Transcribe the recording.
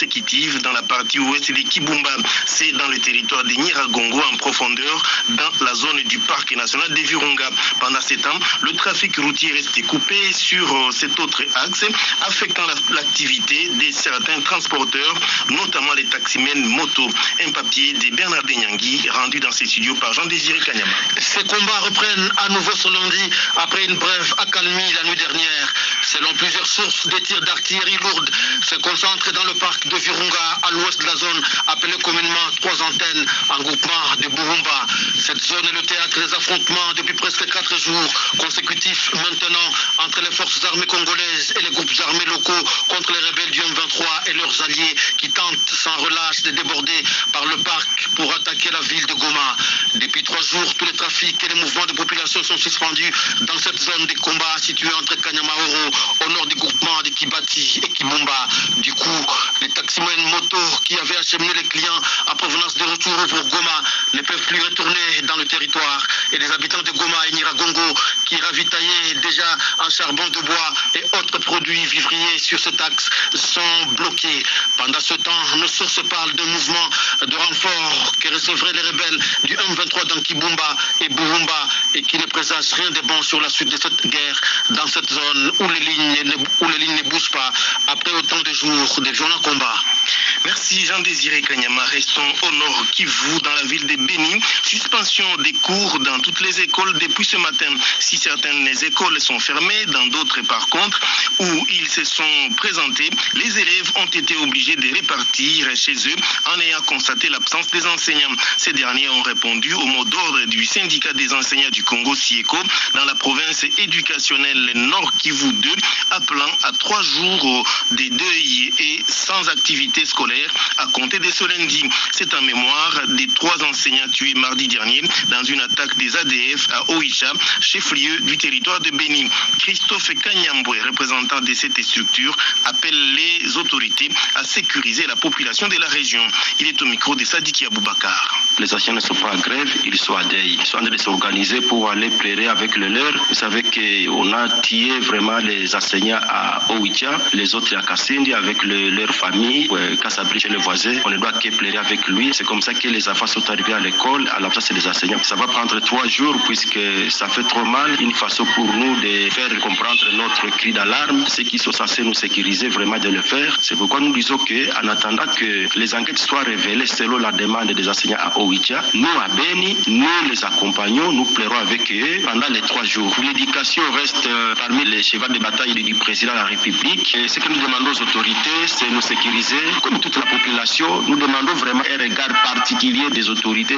consécutives dans la partie ouest de Kibumba. C'est dans le territoire de Nyiragongo en profondeur, dans la zone du parc national de Virunga. Pendant ce temps, le trafic routier reste coupé sur cet autre axe, affectant l'activité de certains transporteurs, notamment les taximens moto. Un papier de Bernard Nyangui rendu dans ses studios par Jean-Désiré Kanyama. Ces combats reprennent à nouveau ce lundi après une brève accalmie la nuit dernière. Selon plusieurs sources, des tirs d'artillerie lourde se concentrent dans le parc de Virunga, à l'ouest de la zone appelée communément 3 antennes, en groupement de Bouhumba. Cette zone est le théâtre des affrontements depuis presque 4 jours consécutifs maintenant entre les forces armées congolaises et les groupes armés locaux contre les rebelles du M23 et leurs alliés qui tentent sans relâche de déborder par le parc pour attaquer la ville de Goma. Depuis 3 jours, tous les trafics et les mouvements de population sont suspendus dans cette zone de combat située entre Kanyamaoro, au nord du groupement de Kibati et Kibumba. Du coup, les taximens moto qui avaient acheminé les clients à provenance de retour pour Goma ne peuvent plus retourner dans le territoire. Et les habitants de Goma et Nyiragongo qui ravitaillaient déjà en charbon de bois et autres produits vivriers sur cet axe sont bloqués. Pendant ce temps, nos sources parlent d'un mouvement de renfort que recevraient les rebelles du M23 dans Kibumba et Bouhumba et qui ne présage rien de bon sur la suite de cette guerre dans cette zone où les lignes ne bougent pas après autant de jours de violents combats. Merci Jean-Désiré Kanyama. Restons au nord Kivu, dans la ville de Béni. Suspension des cours dans toutes les écoles depuis ce matin. Si certaines écoles sont fermées, dans d'autres par contre, où ils se sont présentés, les élèves ont été obligés de repartir chez eux en ayant constaté l'absence des enseignants. Ces derniers ont répondu au mot d'ordre du syndicat des enseignants du Congo SIECO dans la province éducationnelle Nord Kivu 2, appelant à 3 jours de deuil et sans activité scolaire à compter de ce lundi. C'est en mémoire des 3 enseignants tués mardi dernier dans une attaque des ADF à Oicha, chef-lieu du territoire de Béni. Christophe Kanyambwe, représentant de cette structure, appelle les autorités à sécuriser la population de la région. Il est au micro de Sadiki Aboubakar. Les enseignants ne sont pas en grève, ils sont à deuil. Ils sont en train de s'organiser pour aller pleurer avec le leur. Vous savez qu'on a tué vraiment les enseignants à Oicha, les autres à Kassindi avec leur famille, Kassabri chez les voisins. On ne doit que pleurer avec lui. C'est comme ça que les enfants sont arrivés à l'école, à l'absence des enseignants. Ça va prendre 3 jours puisque ça fait trop mal. Une façon pour nous de faire comprendre notre cri d'alarme, ceux qui sont censés nous sécuriser vraiment de le faire. C'est pourquoi nous disons qu'en attendant que les enquêtes soient révélées selon la demande des enseignants à Oicha, nous à Béni, nous les accompagnons, nous pleurons avec eux pendant les 3 jours. L'éducation reste parmi les chevaux de bataille du président de la République. Et ce que nous demandons aux autorités, c'est de nous sécuriser. Comme toute la population, nous demandons vraiment un regard particulier des autorités.